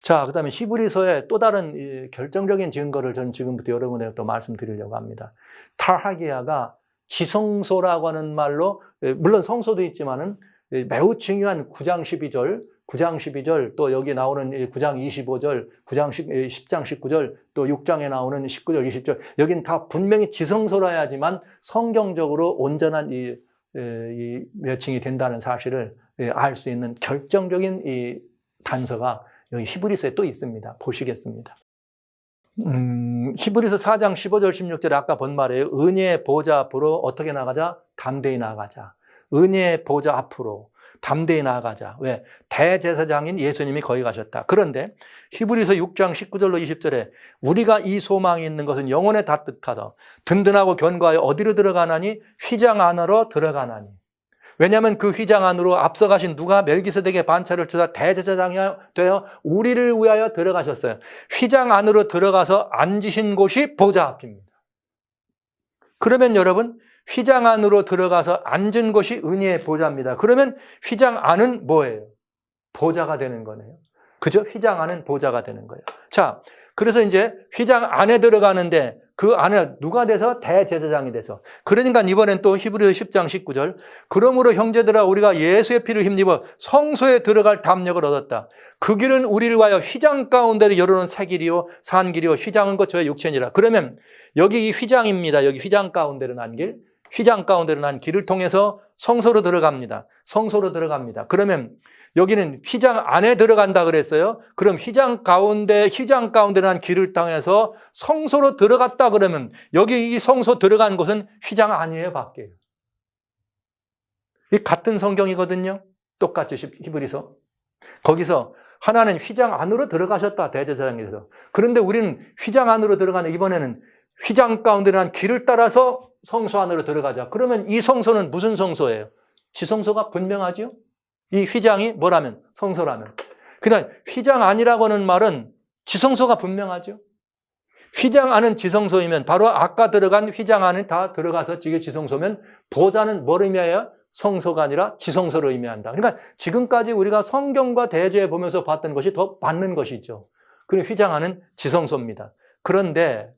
자, 그 다음에 히브리서의 또 다른 이 결정적인 증거를 저는 지금부터 여러분에게 또 말씀드리려고 합니다. 탈하기야가 지성소라고 하는 말로, 물론 성소도 있지만은 매우 중요한 9장 12절, 또 여기 나오는 9장 25절, 10장 19절, 또 6장에 나오는 19절, 20절, 여긴 다 분명히 지성소라 해야지만 성경적으로 온전한 이 명칭이 된다는 사실을 알 수 있는 결정적인 이 단서가 여기 히브리서에 또 있습니다. 보시겠습니다. 히브리서 4장 15절 16절에 아까 본 말이에요. 은혜의 보좌 앞으로 어떻게 나가자? 담대히 나가자. 은혜의 보좌 앞으로 담대히 나아가자. 왜? 대제사장인 예수님이 거기 가셨다. 그런데 히브리서 6장 19절로 20절에 우리가 이 소망이 있는 것은 영혼에 닿듯하다. 든든하고 견고하여 어디로 들어가나니? 휘장 안으로 들어가나니. 왜냐하면 그 휘장 안으로 앞서 가신 누가 멜기세덱의 반차를 주사 대제사장이 되어 우리를 위하여 들어가셨어요. 휘장 안으로 들어가서 앉으신 곳이 보좌 앞입니다. 그러면 여러분, 휘장 안으로 들어가서 앉은 곳이 은혜의 보좌입니다. 그러면 휘장 안은 뭐예요? 보좌가 되는 거네요. 그죠? 휘장 안은 보좌가 되는 거예요. 자, 그래서 이제 휘장 안에 들어가는데 그 안에 누가 돼서? 대제사장이 돼서. 그러니까 이번엔 또 히브리서 10장 19절. 그러므로 형제들아 우리가 예수의 피를 힘입어 성소에 들어갈 담력을 얻었다. 그 길은 우리를 위하여 휘장 가운데를 열어놓은 새 길이요 산 길이요 휘장은 곧 저의 육체니라. 그러면 여기 이 휘장입니다. 여기 휘장 가운데로 난 길. 휘장 가운데로 난 길을 통해서 성소로 들어갑니다. 성소로 들어갑니다. 그러면 여기는 휘장 안에 들어간다 그랬어요. 그럼 휘장 가운데 난 길을 통해서 성소로 들어갔다 그러면 여기 이 성소 들어간 곳은 휘장 아니에요, 밖에요. 이 같은 성경이거든요. 똑같이 히브리서. 거기서 하나는 휘장 안으로 들어가셨다, 대제사장에서. 그런데 우리는 휘장 안으로 들어가는 이번에는 휘장 가운데 난 길을 따라서 성소 안으로 들어가자. 그러면 이 성소는 무슨 성소예요? 지성소가 분명하죠? 이 휘장이 뭐라면? 성소라면. 그냥 휘장 안이라고 하는 말은 지성소가 분명하죠? 휘장 안은 지성소이면 바로 아까 들어간 휘장 안에 다 들어가서 이게 지성소면 보좌는 뭘 의미해요? 성소가 아니라 지성소를 의미한다. 그러니까 지금까지 우리가 성경과 대조해 보면서 봤던 것이 더 맞는 것이죠. 그리고 휘장 안은 지성소입니다. 그런데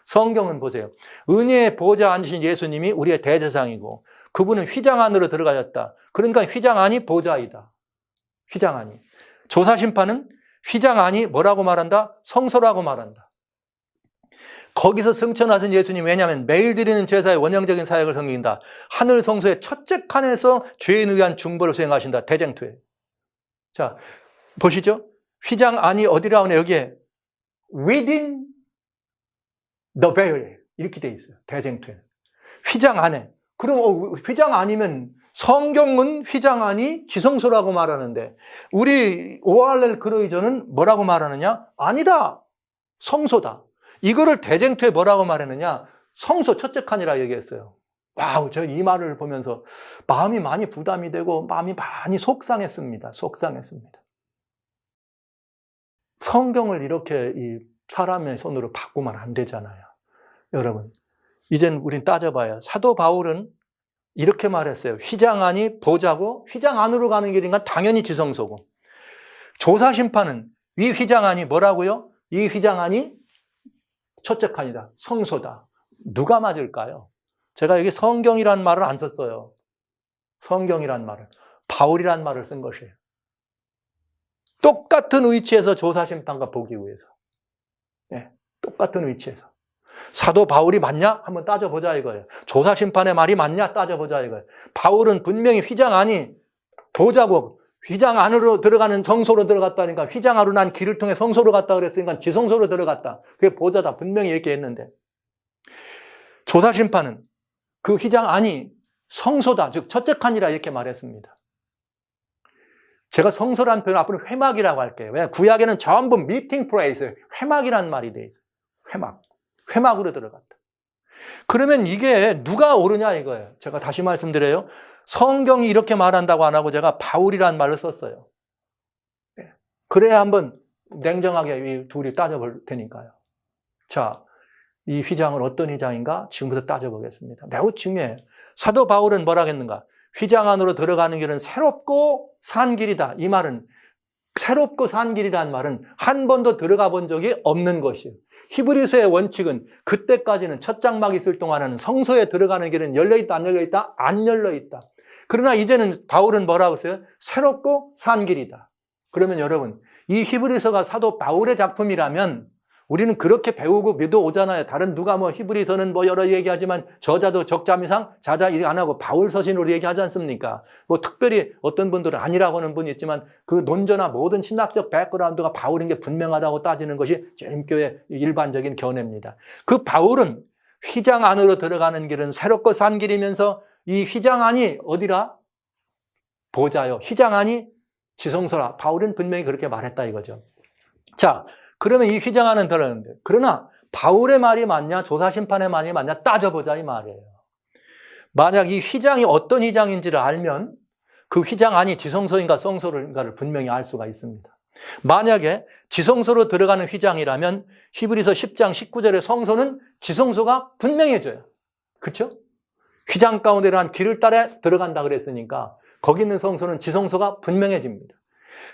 성경은 보세요. 은혜의 보좌 앉으신 예수님이 우리의 대제사장이고 그분은 휘장 안으로 들어가셨다. 그러니까 휘장 안이 보좌이다. 휘장 안이. 조사심판은 휘장 안이 뭐라고 말한다? 성소라고 말한다. 거기서 승천하신 예수님, 왜냐하면 매일 드리는 제사의 원형적인 사역을 섬긴다. 하늘 성소의 첫째 칸에서 죄인을 위한 중보를 수행하신다. 대쟁투에. 자, 보시죠. 휘장 안이 어디라고 하냐? 여기에 within the veil 이렇게 돼 있어요. 대쟁투에. 휘장 안에. 그럼 휘장 아니면 성경은 휘장 안이 지성소라고 말하는데 우리 오할렐 그로이저는 뭐라고 말하느냐? 아니다. 성소다. 이거를 대쟁투에 뭐라고 말했느냐? 성소 첫째 칸이라 얘기했어요. 와우, 저 이 말을 보면서 마음이 많이 부담이 되고 마음이 많이 속상했습니다. 성경을 이렇게 이 사람의 손으로 바꾸면 안 되잖아요. 여러분, 이젠 우린 따져봐요. 사도 바울은 이렇게 말했어요. 휘장 안이 보좌고 휘장 안으로 가는 길인가 당연히 지성소고. 조사심판은 이 휘장 안이 뭐라고요? 이 휘장 안이 첫째 칸이다. 성소다. 누가 맞을까요? 제가 여기 성경이란 말을 안 썼어요. 성경이란 말을. 바울이란 말을 쓴 것이에요. 똑같은 위치에서 조사심판과 보기 위해서. 네, 똑같은 위치에서. 사도 바울이 맞냐? 한번 따져보자 이거예요. 조사심판의 말이 맞냐? 따져보자 이거예요. 바울은 분명히 휘장 안이 보자고 휘장 안으로 들어가는 성소로 들어갔다니까 휘장 안으로 난 길을 통해 성소로 갔다 그랬으니까 지성소로 들어갔다. 그게 보자다. 분명히 이렇게 했는데 조사심판은 그 휘장 안이 성소다. 즉 첫째 칸이라 이렇게 말했습니다. 제가 성소라는 표현 앞으로 회막이라고 할게요. 왜냐하면 구약에는 전부 미팅 플레이스, 회막이라는 말이 돼 있어요. 회막으로 들어갔다. 그러면 이게 누가 옳으냐 이거예요. 제가 다시 말씀드려요. 성경이 이렇게 말한다고 안 하고 제가 바울이라는 말을 썼어요. 그래야 한번 냉정하게 이 둘이 따져볼 테니까요. 자, 이 휘장은 어떤 휘장인가? 지금부터 따져보겠습니다. 매우 중요해요. 사도 바울은 뭐라 했는가? 휘장 안으로 들어가는 길은 새롭고 산 길이다. 이 말은 새롭고 산 길이라는 말은 한 번도 들어가 본 적이 없는 것이에요. 히브리서의 원칙은 그때까지는 첫 장막이 있을 동안에는 성소에 들어가는 길은 열려있다, 안 열려있다? 안 열려있다. 그러나 이제는 바울은 뭐라고 했어요? 새롭고 산 길이다. 그러면 여러분, 이 히브리서가 사도 바울의 작품이라면 우리는 그렇게 배우고 믿어오잖아요. 다른 누가 뭐 히브리서는 뭐 여러 얘기하지만 저자도 적자미상 자자 일 안 하고 바울 서신으로 얘기하지 않습니까? 뭐 특별히 어떤 분들은 아니라고 하는 분이 있지만 그 논조나 모든 신학적 백그라운드가 바울인 게 분명하다고 따지는 것이 제임교의 일반적인 견해입니다. 그 바울은 휘장 안으로 들어가는 길은 새롭고 산 길이면서 이 휘장 안이 어디라? 보좌요. 휘장 안이 지성소라. 바울은 분명히 그렇게 말했다 이거죠. 자, 그러면 이 휘장 안은 들었는데, 그러나 바울의 말이 맞냐, 조사심판의 말이 맞냐 따져보자 이 말이에요. 만약 이 휘장이 어떤 휘장인지를 알면 그 휘장 안이 지성소인가 성소인가를 분명히 알 수가 있습니다. 만약에 지성소로 들어가는 휘장이라면 히브리서 10장 19절의 성소는 지성소가 분명해져요. 그렇죠? 휘장 가운데란 길을 따라 들어간다 그랬으니까 거기 있는 성소는 지성소가 분명해집니다.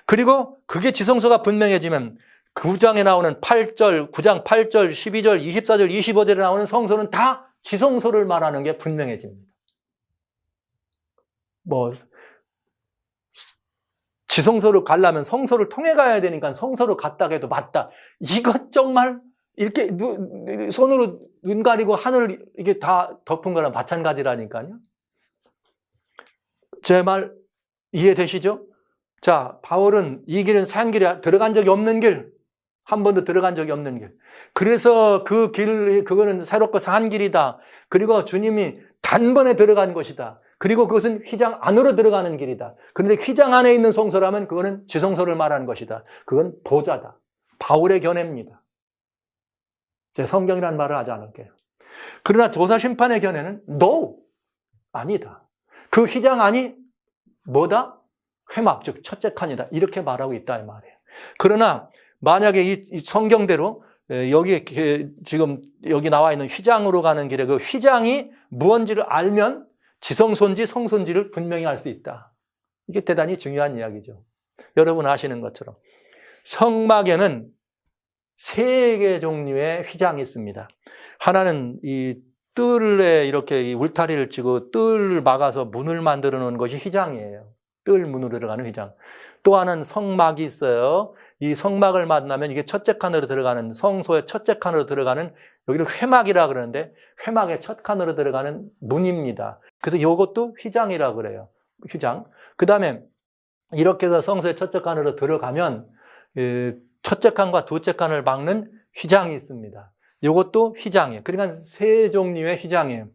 그리고 그게 지성소가 분명해지면 9장에 나오는 8절, 9장 8절, 12절, 24절, 25절에 나오는 성소는 다 지성소를 말하는 게 분명해집니다. 뭐 지성소를 가려면 성소를 통해 가야 되니까 성소로 갔다 해도 맞다. 이것 정말 이렇게 손으로 눈 가리고 하늘을 이게 다 덮은 거랑 마찬가지라니까요. 제 말 이해되시죠? 자, 바울은 이 길은 산 길에 들어간 적이 없는 길, 한 번도 들어간 적이 없는 길. 그래서 그 길, 그거는 새롭고 산 길이다. 그리고 주님이 단번에 들어간 것이다. 그리고 그것은 휘장 안으로 들어가는 길이다. 그런데 휘장 안에 있는 성소라면 그거는 지성소를 말하는 것이다. 그건 보좌다. 바울의 견해입니다. 제 성경이라는 말을 하지 않을게요. 그러나 조사심판의 견해는 no, 아니다. 그 휘장 안이 뭐다? 회막, 즉 첫째 칸이다. 이렇게 말하고 있다 이 말이에요. 그러나 만약에 이 성경대로 여기 지금 여기 나와 있는 휘장으로 가는 길에 그 휘장이 무언지를 알면 지성소인지 성소인지를 분명히 알 수 있다. 이게 대단히 중요한 이야기죠. 여러분 아시는 것처럼 성막에는 세 개 종류의 휘장이 있습니다. 하나는 이 뜰에 이렇게 울타리를 치고 뜰을 막아서 문을 만들어 놓은 것이 휘장이에요. 뜰 문으로 들어가는 휘장. 또 하나는 성막이 있어요. 이 성막을 만나면 이게 첫째 칸으로 들어가는, 성소의 첫째 칸으로 들어가는, 여기를 회막이라 그러는데 회막의 첫 칸으로 들어가는 문입니다. 그래서 이것도 휘장이라 그래요. 휘장. 그 다음에 이렇게 해서 성소의 첫째 칸으로 들어가면 첫째 칸과 둘째 칸을 막는 휘장이 있습니다. 이것도 휘장이에요. 그러니까 세 종류의 휘장이에요.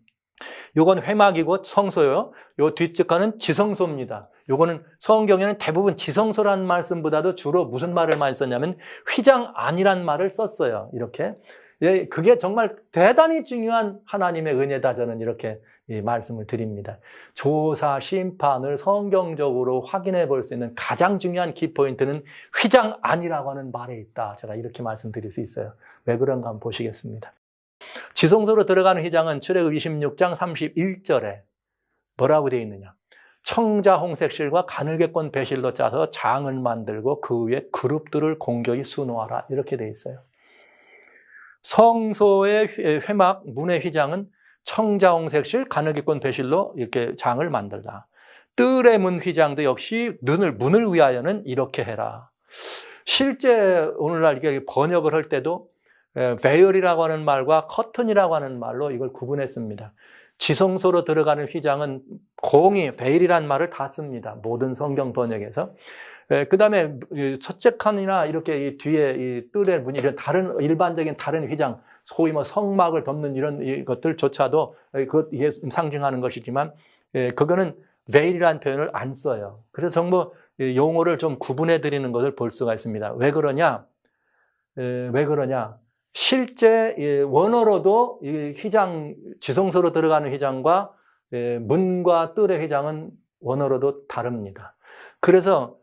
요건 회막이고 성소요. 요 뒤째 칸은 지성소입니다. 요거는 성경에는 대부분 지성소라는 말씀보다도 주로 무슨 말을 많이 썼냐면 휘장 안이란 말을 썼어요. 이렇게. 예, 그게 정말 대단히 중요한 하나님의 은혜다. 저는 이렇게 말씀을 드립니다. 조사, 심판을 성경적으로 확인해 볼 수 있는 가장 중요한 키포인트는 휘장 안이라고 하는 말에 있다. 제가 이렇게 말씀드릴 수 있어요. 왜 그런가 한번 보시겠습니다. 지성소로 들어가는 휘장은 출애굽 26장 31절에 뭐라고 되어 있느냐. 청자 홍색 실과 가늘게꼰 배실로 짜서 장을 만들고 그 위에 그룹들을 공교히 수놓아라. 이렇게 되어 있어요. 성소의 회막, 문의 휘장은 청자 홍색 실, 가늘게꼰 배실로 이렇게 장을 만들다. 뜰의 문 휘장도 역시 문을 위하여는 이렇게 해라. 실제 오늘날 이게 번역을 할 때도 베일이라고 하는 말과 커튼이라고 하는 말로 이걸 구분했습니다. 지성소로 들어가는 휘장은 공이 베일이라는 말을 다 씁니다. 모든 성경 번역에서. 그 다음에 첫째 칸이나 이렇게 이 뒤에 이 뜰의 문이 이런 다른 일반적인 다른 휘장, 소위 뭐 성막을 덮는 이런 것들조차도 이게 상징하는 것이지만 그거는 베일이라는 표현을 안 써요. 그래서 정말 용어를 좀 구분해 드리는 것을 볼 수가 있습니다. 왜 그러냐? 실제 원어로도 이 휘장, 지성소로 들어가는 휘장과 문과 뜰의 휘장은 원어로도 다릅니다. 그래서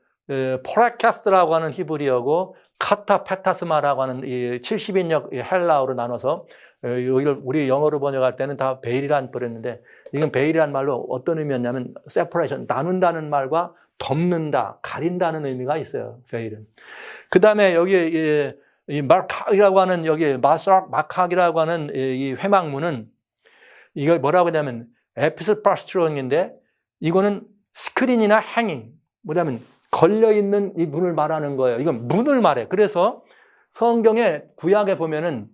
포라카스라고 하는 히브리어고 카타페타스마라고 하는 이 70인역 헬라어로 나눠서 여기를 우리 영어로 번역할 때는 다 베일이란 버렸는데 이건 베일이란 말로 어떤 의미였냐면 separation, 나눈다는 말과 덮는다, 가린다는 의미가 있어요. 베일은. 그 다음에 여기 이 마카이라고 하는 여기 마카이라고 하는 이 회막문은 이거 뭐라고 하냐면 에피스파스트롱인데 이거는 스크린이나 행잉, 뭐냐면 걸려있는 이 문을 말하는 거예요. 이건 문을 말해. 그래서 성경의 구약에 보면은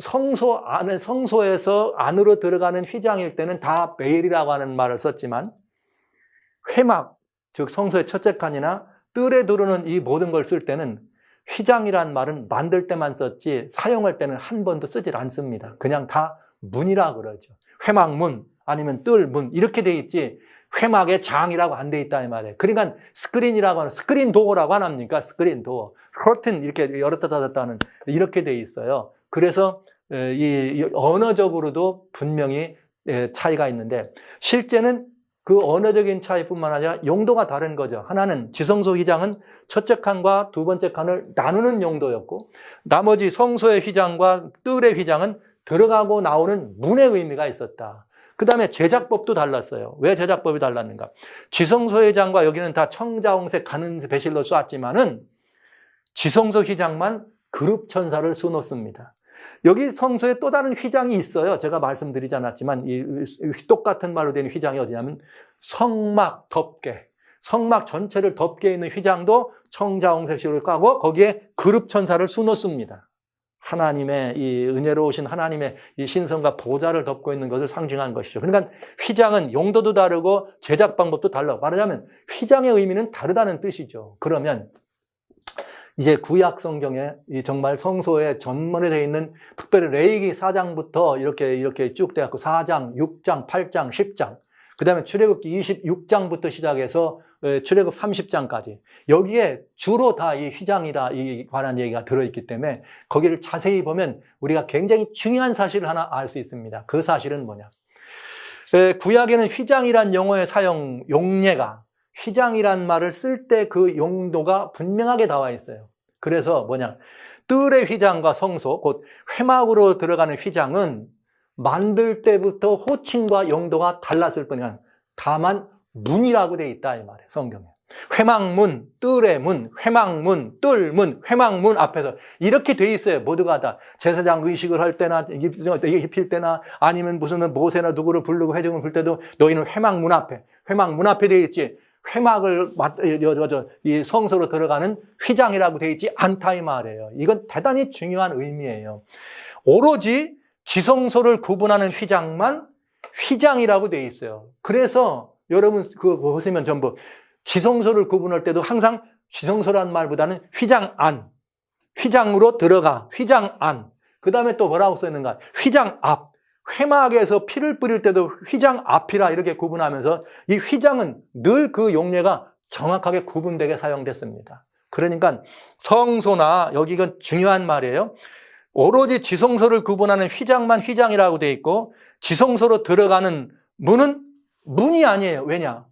성소 안에, 성소에서 안으로 들어가는 휘장일 때는 다 베일이라고 하는 말을 썼지만 회막, 즉 성소의 첫째 칸이나 뜰에 두르는 이 모든 걸 쓸 때는 휘장이란 말은 만들 때만 썼지 사용할 때는 한 번도 쓰질 않습니다. 그냥 다 문이라 그러죠. 회막문 아니면 뜰문 이렇게 돼 있지 회막의 장이라고 안 돼 있다 이 말이에요. 그러니까 스크린이라고 하는 스크린 도어라고 안 합니까? 스크린 도어, 커튼 이렇게 열었다 닫았다는 이렇게 돼 있어요. 그래서 이 언어적으로도 분명히 차이가 있는데 실제는 그 언어적인 차이뿐만 아니라 용도가 다른 거죠. 하나는 지성소 휘장은 첫째 칸과 두 번째 칸을 나누는 용도였고 나머지 성소의 휘장과 뜰의 휘장은 들어가고 나오는 문의 의미가 있었다. 그 다음에 제작법도 달랐어요. 왜 제작법이 달랐는가? 지성소 휘장과 여기는 다 청자홍색 가는 배실로 쏘았지만은 지성소 휘장만 그룹 천사를 수놓습니다. 여기 성소에 또 다른 휘장이 있어요. 제가 말씀드리지 않았지만 이 똑같은 말로 된 휘장이 어디냐면 성막 덮개, 성막 전체를 덮개 있는 휘장도 청자홍색으로 까고 거기에 그룹 천사를 수놓습니다. 하나님의 이 은혜로우신 하나님의 이 신성과 보좌를 덮고 있는 것을 상징한 것이죠. 그러니까 휘장은 용도도 다르고 제작 방법도 달라요. 말하자면 휘장의 의미는 다르다는 뜻이죠. 그러면 이제 구약 성경에 정말 성소에 전문에 되어 있는 특별히 레위기 4장부터 이렇게 쭉 돼갖고 4장, 6장, 8장, 10장, 그 다음에 출애굽기 26장부터 시작해서 출애굽 30장까지 여기에 주로 다 이 휘장이다 이 관한 얘기가 들어있기 때문에 거기를 자세히 보면 우리가 굉장히 중요한 사실을 하나 알 수 있습니다. 그 사실은 뭐냐? 구약에는 휘장이란 용어의 사용 용례가 휘장이란 말을 쓸 때 그 용도가 분명하게 나와 있어요. 그래서 뭐냐? 뜰의 휘장과 성소, 곧 회막으로 들어가는 휘장은 만들 때부터 호칭과 용도가 달랐을 뿐이야. 다만 문이라고 돼 있다 이 말이에요. 성경에. 회막문, 뜰의 문, 회막문, 뜰문, 회막문 앞에서 이렇게 돼 있어요. 모두가 다 제사장 의식을 할 때나 입힐 때나 아니면 무슨 모세나 누구를 부르고 회중을 불 때도 너희는 회막문 앞에 돼 있지. 회막을 이 성소로 들어가는 휘장이라고 돼 있지 않다 이 말이에요. 이건 대단히 중요한 의미예요. 오로지 지성소를 구분하는 휘장만 휘장이라고 돼 있어요. 그래서 여러분 그거 보시면 전부 지성소를 구분할 때도 항상 지성소란 말보다는 휘장 안, 휘장으로 들어가, 휘장 안. 그 다음에 또 뭐라고 써 있는가? 휘장 앞. 회막에서 피를 뿌릴 때도 휘장 앞이라 이렇게 구분하면서 이 휘장은 늘 그 용례가 정확하게 구분되게 사용됐습니다. 그러니까 성소나 여기가 중요한 말이에요. 오로지 지성소를 구분하는 휘장만 휘장이라고 돼 있고 지성소로 들어가는 문은 문이 아니에요. 왜냐?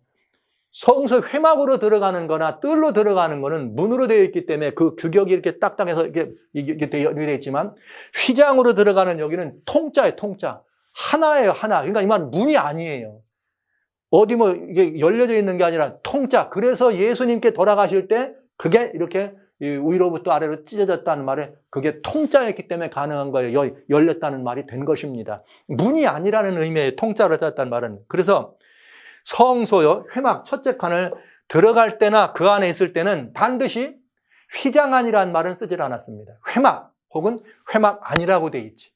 성소 회막으로 들어가는 거나 뜰로 들어가는 거는 문으로 되어 있기 때문에 그 규격이 이렇게 딱딱해서 이게 되어 있지만 휘장으로 들어가는 여기는 통짜예요, 통짜. 하나예요, 하나. 그러니까 이 말은 문이 아니에요. 어디 뭐 이게 열려져 있는 게 아니라 통짜. 그래서 예수님께 돌아가실 때 그게 이렇게 위로부터 아래로 찢어졌다는 말에 그게 통짜였기 때문에 가능한 거예요. 열렸다는 말이 된 것입니다. 문이 아니라는 의미의 통짜로 찢었다는 말은. 그래서 성소요, 회막 첫째 칸을 들어갈 때나 그 안에 있을 때는 반드시 휘장 안이라는 말은 쓰질 않았습니다. 회막 혹은 회막 안이라고 돼 있지.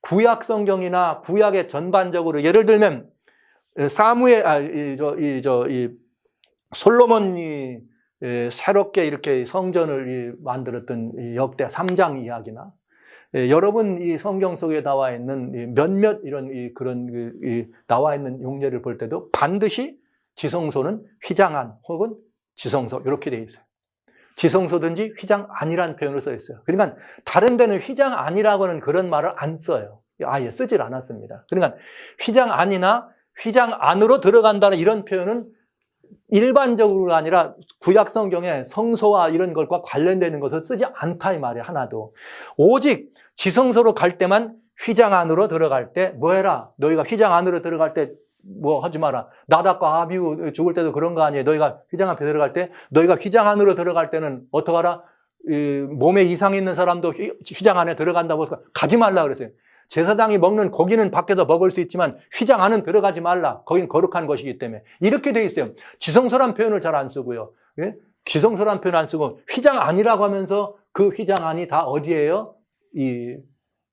구약 성경이나 구약의 전반적으로 예를 들면 솔로몬이 새롭게 이렇게 성전을 만들었던 역대 3장 이야기나 여러분 이 성경 속에 나와 있는 몇몇 이런 그런 나와 있는 용례를 볼 때도 반드시 지성소는 휘장 안 혹은 지성소 이렇게 돼 있어요. 지성소든지 휘장 안이라는 표현을 써 있어요. 그러니까 다른 데는 휘장 안이라고는 그런 말을 안 써요. 아예 쓰질 않았습니다. 그러니까 휘장 안이나 휘장 안으로 들어간다는 이런 표현은 일반적으로가 아니라 구약 성경에 성소와 이런 것과 관련되는 것을 쓰지 않다 이 말이에요. 하나도. 오직 지성소로 갈 때만 휘장 안으로 들어갈 때 뭐 해라? 너희가 휘장 안으로 들어갈 때 뭐 하지 마라. 나답과 아비후 죽을 때도 그런 거 아니에요. 너희가 휘장 앞에 들어갈 때, 너희가 휘장 안으로 들어갈 때는 어떡하라? 몸에 이상이 있는 사람도 휘장 안에 들어간다고 해서 가지 말라 그랬어요. 제사장이 먹는 고기는 밖에서 먹을 수 있지만 휘장 안은 들어가지 말라. 거긴 거룩한 것이기 때문에. 이렇게 돼 있어요. 지성소란 표현을 잘 안 쓰고요. 예? 지성소란 표현 안 쓰고 휘장 안이라고 하면서 그 휘장 안이 다 어디예요? 이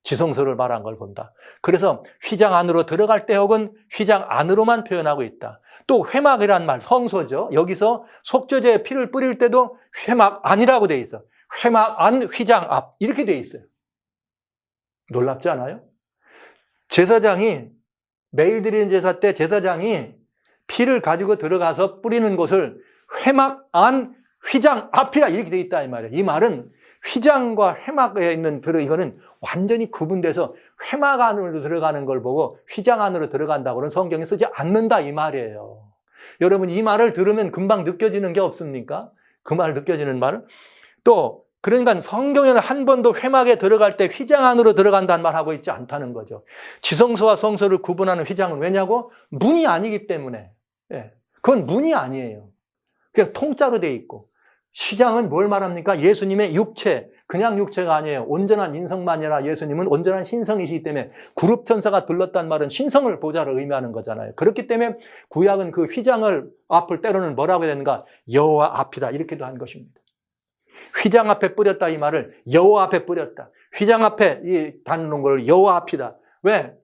지성소를 말한 걸 본다. 그래서 휘장 안으로 들어갈 때 혹은 휘장 안으로만 표현하고 있다. 또 회막이란 말, 성소죠. 여기서 속죄제에 피를 뿌릴 때도 회막 안이라고 돼 있어. 회막 안, 휘장 앞 이렇게 돼 있어요. 놀랍지 않아요? 제사장이 매일 드리는 제사 때 제사장이 피를 가지고 들어가서 뿌리는 곳을 회막 안, 휘장 앞이라 이렇게 돼 있다 이 말이에요. 이 말은 휘장과 회막에 있는 이거는 완전히 구분돼서 회막 안으로 들어가는 걸 보고 휘장 안으로 들어간다고는 성경에 쓰지 않는다 이 말이에요. 여러분 이 말을 들으면 금방 느껴지는 게 없습니까? 그 말 느껴지는 말은 또 그러니까 성경에는 한 번도 회막에 들어갈 때 휘장 안으로 들어간다는 말 하고 있지 않다는 거죠. 지성소와 성소를 구분하는 휘장은 왜냐고? 문이 아니기 때문에. 예, 그건 문이 아니에요. 그냥 통짜로 돼 있고. 휘장은 뭘 말합니까? 예수님의 육체, 그냥 육체가 아니에요. 온전한 인성만이 아니라 예수님은 온전한 신성이시기 때문에 그룹 천사가 둘렀단 말은 신성을 보좌를 의미하는 거잖아요. 그렇기 때문에 구약은 그 휘장을 앞을 때로는 뭐라고 해야 되는가? 여호와 앞이다 이렇게도 한 것입니다. 휘장 앞에 뿌렸다 이 말을 여호와 앞에 뿌렸다. 휘장 앞에 이 다는 걸 여호와 앞이다. 왜?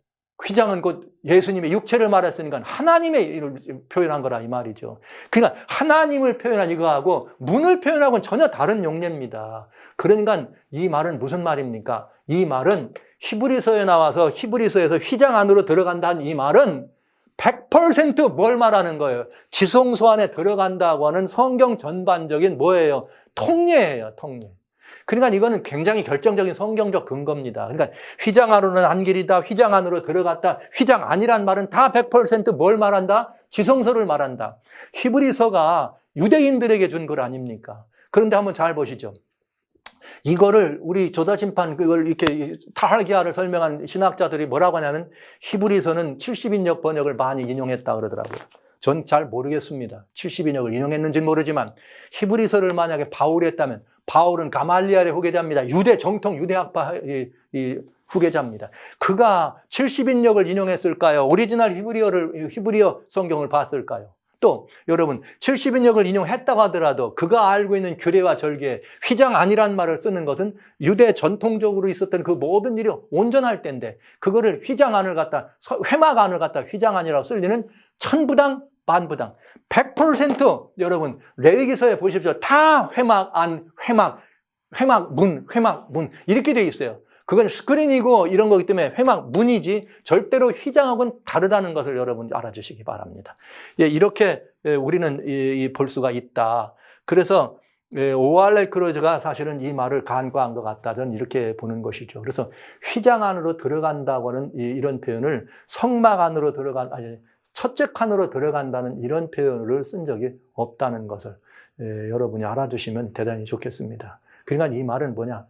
휘장은 곧 예수님의 육체를 말했으니까 하나님의 일을 표현한 거라 이 말이죠. 그러니까 하나님을 표현한 이거하고 문을 표현하고는 전혀 다른 용례입니다. 그러니까 이 말은 무슨 말입니까? 이 말은 히브리서에 나와서 히브리서에서 휘장 안으로 들어간다는 이 말은 100% 뭘 말하는 거예요? 지성소 안에 들어간다고 하는 성경 전반적인 뭐예요? 통례예요, 통례. 그러니까 이거는 굉장히 결정적인 성경적 근거입니다. 그러니까 휘장 안으로는 안 길이다, 휘장 안으로 들어갔다, 휘장 아니란 말은 다 100%뭘 말한다? 지성소를 말한다. 히브리서가 유대인들에게 준 글 아닙니까? 그런데 한번 잘 보시죠. 이거를 우리 조다심판 그걸 이렇게 타할기하를 설명한 신학자들이 뭐라고 하냐면 히브리서는 70인역 번역을 많이 인용했다 그러더라고요. 전 잘 모르겠습니다. 70인역을 인용했는지는 모르지만 히브리서를 만약에 바울이 했다면 바울은 가말리엘의 후계자입니다. 유대 정통 유대학파 후계자입니다. 그가 70인역을 인용했을까요? 오리지널 히브리어 성경을 봤을까요? 또 여러분 70인역을 인용했다고 하더라도 그가 알고 있는 규례와 절개, 휘장 아니란 말을 쓰는 것은 유대 전통적으로 있었던 그 모든 일이 온전할 때인데 그거를 휘장 안을 갖다 회막 안을 갖다 휘장 안이라고 쓸 리는 천부당 만부당 100% 여러분 레위기서에 보십시오. 다 회막 안, 회막 문 이렇게 돼 있어요. 그건 스크린이고 이런 거기 때문에 회막 문이지 절대로 휘장하고는 다르다는 것을 여러분 알아주시기 바랍니다. 예, 이렇게 우리는 볼 수가 있다. 그래서 오알레 크로즈가 사실은 이 말을 간과한 것 같다. 저는 이렇게 보는 것이죠. 그래서 휘장 안으로 들어간다고 하는 이런 표현을 성막 안으로 첫째 칸으로 들어간다는 이런 표현을 쓴 적이 없다는 것을 여러분이 알아주시면 대단히 좋겠습니다. 그러니까 이 말은 뭐냐?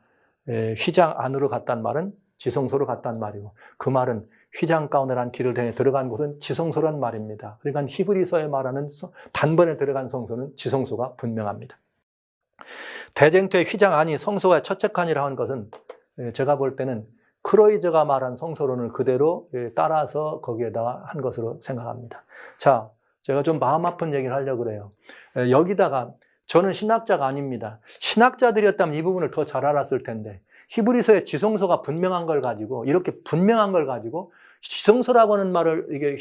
휘장 안으로 갔단 말은 지성소로 갔단 말이고 그 말은 휘장 가운데란 길을 들어간 곳은 지성소란 말입니다. 그러니까 히브리서에 말하는 단번에 들어간 성소는 지성소가 분명합니다. 대쟁투의 휘장 안이 성소가 첫째 칸이라 한 것은 제가 볼 때는 크로이저가 말한 성소론을 그대로 따라서 거기에다가 한 것으로 생각합니다. 자, 제가 좀 마음 아픈 얘기를 하려고 그래요. 여기다가 저는 신학자가 아닙니다. 신학자들이었다면 이 부분을 더 잘 알았을 텐데 히브리서의 지성소가 분명한 걸 가지고 이렇게 분명한 걸 가지고 지성소라고 하는 말을 이게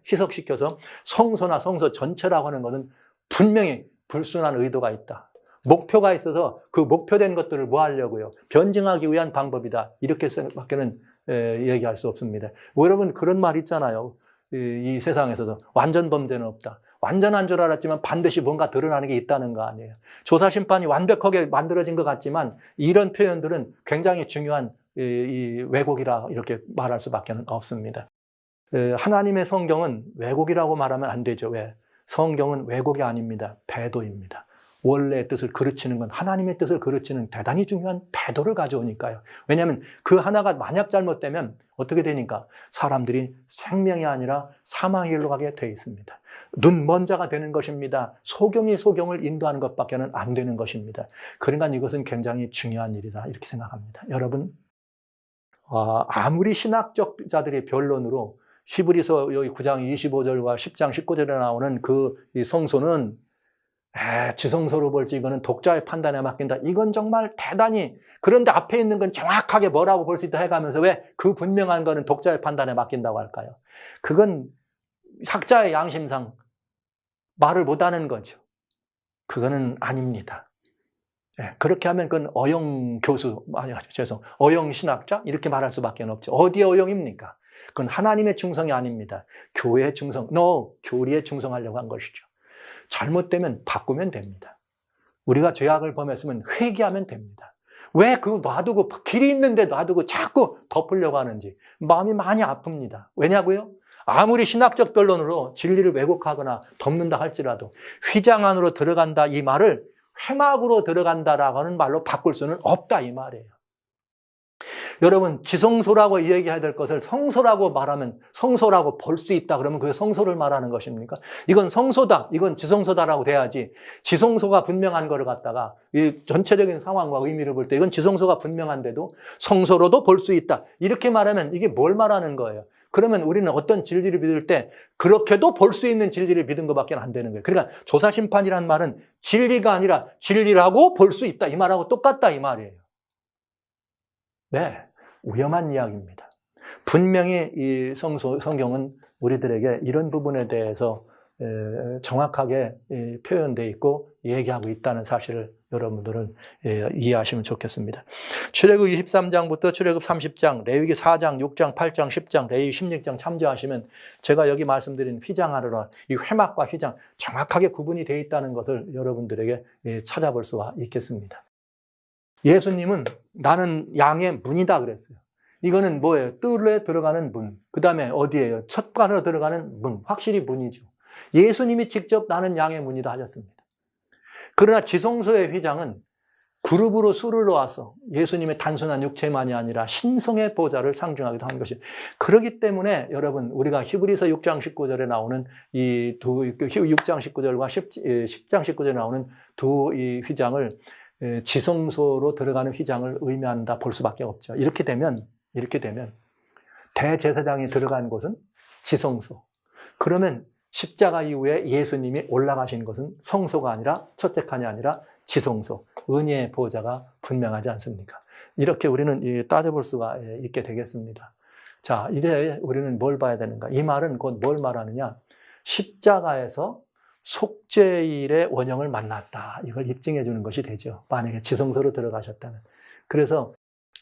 희석시켜서 성소나 성소 전체라고 하는 것은 분명히 불순한 의도가 있다. 목표가 있어서 그 목표된 것들을 뭐 하려고요? 변증하기 위한 방법이다. 이렇게밖에는 얘기할 수 없습니다. 여러분 그런 말 있잖아요. 이 세상에서도 완전 범죄는 없다. 완전한 줄 알았지만 반드시 뭔가 드러나는 게 있다는 거 아니에요. 조사심판이 완벽하게 만들어진 것 같지만 이런 표현들은 굉장히 중요한 이 왜곡이라 이렇게 말할 수밖에 없습니다. 하나님의 성경은 왜곡이라고 말하면 안 되죠. 왜? 성경은 왜곡이 아닙니다. 배도입니다. 원래의 뜻을 그르치는 건, 하나님의 뜻을 그르치는 대단히 중요한 배도를 가져오니까요. 왜냐하면 그 하나가 만약 잘못되면 어떻게 되니까 사람들이 생명이 아니라 사망의 길로 가게 돼 있습니다. 눈 먼 자가 되는 것입니다. 소경이 소경을 인도하는 것밖에는 안 되는 것입니다. 그러니까 이것은 굉장히 중요한 일이다 이렇게 생각합니다. 여러분, 아무리 신학적 자들의 변론으로 히브리서 여기 9장 25절과 10장 19절에 나오는 그 성소는 지성소로 볼지 이거는 독자의 판단에 맡긴다. 이건 정말 대단히, 그런데 앞에 있는 건 정확하게 뭐라고 볼 수 있다 해가면서 왜 그 분명한 거는 독자의 판단에 맡긴다고 할까요? 그건 학자의 양심상 말을 못하는 거죠. 그거는 아닙니다. 그렇게 하면 그건 어영 교수, 어영 신학자 이렇게 말할 수밖에 없죠. 어디에 어영입니까? 그건 하나님의 충성이 아닙니다. 교회의 충성, 교리에 충성하려고 한 것이죠. 잘못되면 바꾸면 됩니다. 우리가 죄악을 범했으면 회개하면 됩니다. 왜 놔두고, 길이 있는데 놔두고 자꾸 덮으려고 하는지 마음이 많이 아픕니다. 왜냐고요? 아무리 신학적 변론으로 진리를 왜곡하거나 덮는다 할지라도 휘장 안으로 들어간다 이 말을 회막으로 들어간다라고 하는 말로 바꿀 수는 없다 이 말이에요. 여러분, 지성소라고 얘기해야 될 것을 성소라고 말하면, 성소라고 볼 수 있다 그러면 그게 성소를 말하는 것입니까? 이건 성소다, 이건 지성소다라고 돼야지, 지성소가 분명한 거를 갖다가 이 전체적인 상황과 의미를 볼 때 이건 지성소가 분명한데도 성소로도 볼 수 있다 이렇게 말하면 이게 뭘 말하는 거예요? 그러면 우리는 어떤 진리를 믿을 때 그렇게도 볼 수 있는 진리를 믿은 것밖에 안 되는 거예요. 그러니까 조사심판이라는 말은 진리가 아니라 진리라고 볼 수 있다 이 말하고 똑같다 이 말이에요. 네, 위험한 이야기입니다. 분명히 이 성경은 우리들에게 이런 부분에 대해서 정확하게 표현되어 있고 얘기하고 있다는 사실을 여러분들은 이해하시면 좋겠습니다. 출애굽 23장부터 출애굽 30장, 레위기 4장, 6장, 8장, 10장, 레위기 16장 참조하시면 제가 여기 말씀드린 휘장하느라 이 회막과 휘장 정확하게 구분이 되어 있다는 것을 여러분들에게 찾아볼 수가 있겠습니다. 예수님은 나는 양의 문이다 그랬어요. 이거는 뭐예요? 뜰에 들어가는 문. 그 다음에 어디예요? 첫 관으로 들어가는 문. 확실히 문이죠. 예수님이 직접 나는 양의 문이다 하셨습니다. 그러나 지성소의 휘장은 그룹으로 수를 놓아서 예수님의 단순한 육체만이 아니라 신성의 보좌를 상징하기도 하는 것이에요. 그렇기 때문에 여러분, 우리가 히브리서 6장 19절에 나오는 이 6장 19절과 10장 19절에 나오는 두 이 휘장을 지성소로 들어가는 휘장을 의미한다 볼 수밖에 없죠. 이렇게 되면 대제사장이 들어간 곳은 지성소. 그러면 십자가 이후에 예수님이 올라가신 것은 성소가 아니라, 첫째 칸이 아니라 지성소, 은혜의 보좌가 분명하지 않습니까? 이렇게 우리는 따져볼 수가 있게 되겠습니다. 자, 이제 우리는 뭘 봐야 되는가? 이 말은 곧 뭘 말하느냐? 십자가에서 속죄일의 원형을 만났다. 이걸 입증해 주는 것이 되죠. 만약에 지성소로 들어가셨다면. 그래서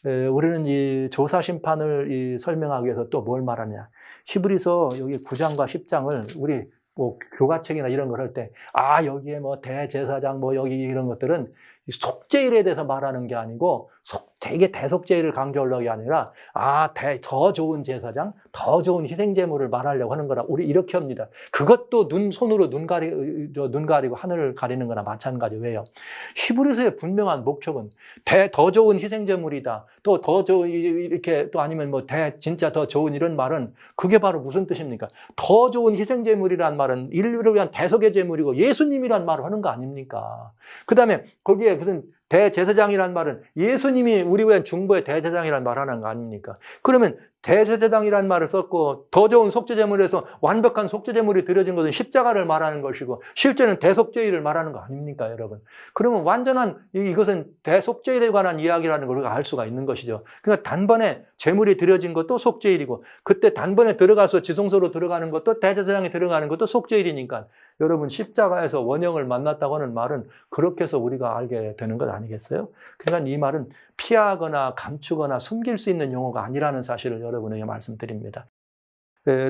우리는 이 조사심판을 설명하기 위해서 또 뭘 말하냐. 히브리서 여기 9장과 10장을 우리 뭐 교과책이나 이런 걸 할 때, 여기에 뭐 대제사장 뭐 여기 이런 것들은 속죄일에 대해서 말하는 게 아니고 되게 대속죄일을 강조하려고 게 아니라 더 좋은 제사장, 더 좋은 희생제물을 말하려고 하는 거라 우리 이렇게 합니다. 그것도 손으로 눈 가리고 하늘을 가리는 거나 마찬가지. 왜요? 히브리서의 분명한 목적은 더 좋은 희생제물이다. 또 더 좋은 이렇게 또 아니면 뭐 진짜 더 좋은 이런 말은 그게 바로 무슨 뜻입니까? 더 좋은 희생제물이란 말은 인류를 위한 대속의 제물이고 예수님이란 말을 하는 거 아닙니까? 그 다음에 거기에 무슨 대제사장이란 말은 예수님이 우리 위한 중보의 대제사장이란 말 하는 거 아닙니까? 그러면 대제사장이란 말을 썼고 더 좋은 속죄제물에서 완벽한 속죄제물이 드려진 것은 십자가를 말하는 것이고 실제는 대속죄일을 말하는 거 아닙니까, 여러분? 그러면 완전한 이것은 대속죄일에 관한 이야기라는 걸 우리가 알 수가 있는 것이죠. 그러니까 단번에 제물이 드려진 것도 속죄일이고 그때 단번에 들어가서 지성소로 들어가는 것도 대제사장에 들어가는 것도 속죄일이니까 여러분 십자가에서 원형을 만났다고 하는 말은 그렇게 해서 우리가 알게 되는 것 아니겠어요? 그러니까 이 말은 피하거나 감추거나 숨길 수 있는 용어가 아니라는 사실을 여러분에게 말씀드립니다.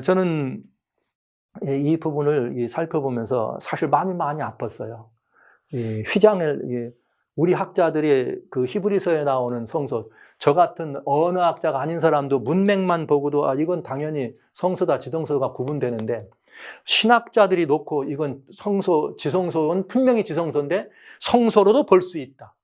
저는 이 부분을 살펴보면서 사실 마음이 많이 아팠어요. 휘장을 우리 학자들이 그 히브리서에 나오는 성소, 저 같은 언어학자가 아닌 사람도 문맥만 보고도 이건 당연히 성소다 지성소가 구분되는데 신학자들이 놓고 이건 성소, 지성소는 분명히 지성소인데 성소로도 볼 수 있다.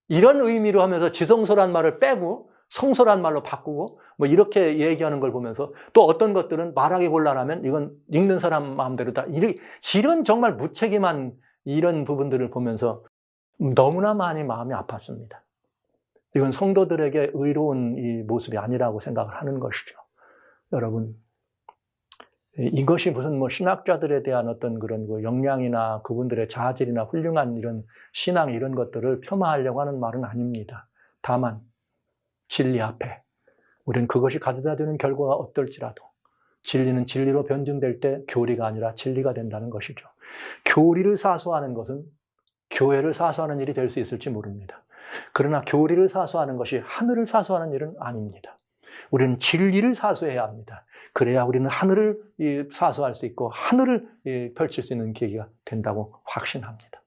이런 의미로 하면서 지성소란 말을 빼고 성소란 말로 바꾸고 뭐 이렇게 얘기하는 걸 보면서 또 어떤 것들은 말하기 곤란하면 이건 읽는 사람 마음대로다. 이런 정말 무책임한 이런 부분들을 보면서 너무나 많이 마음이 아팠습니다. 이건 성도들에게 의로운 이 모습이 아니라고 생각을 하는 것이죠. 여러분, 이것이 무슨 뭐 신학자들에 대한 어떤 그런 그 역량이나 그분들의 자질이나 훌륭한 이런 신앙 이런 것들을 폄하하려고 하는 말은 아닙니다. 다만 진리 앞에 우리는 그것이 가져다 주는 결과가 어떨지라도 진리는 진리로 변증될 때 교리가 아니라 진리가 된다는 것이죠. 교리를 사수하는 것은 교회를 사수하는 일이 될 수 있을지 모릅니다. 그러나 교리를 사수하는 것이 하늘을 사수하는 일은 아닙니다. 우리는 진리를 사수해야 합니다. 그래야 우리는 하늘을 사수할 수 있고 하늘을 펼칠 수 있는 계기가 된다고 확신합니다.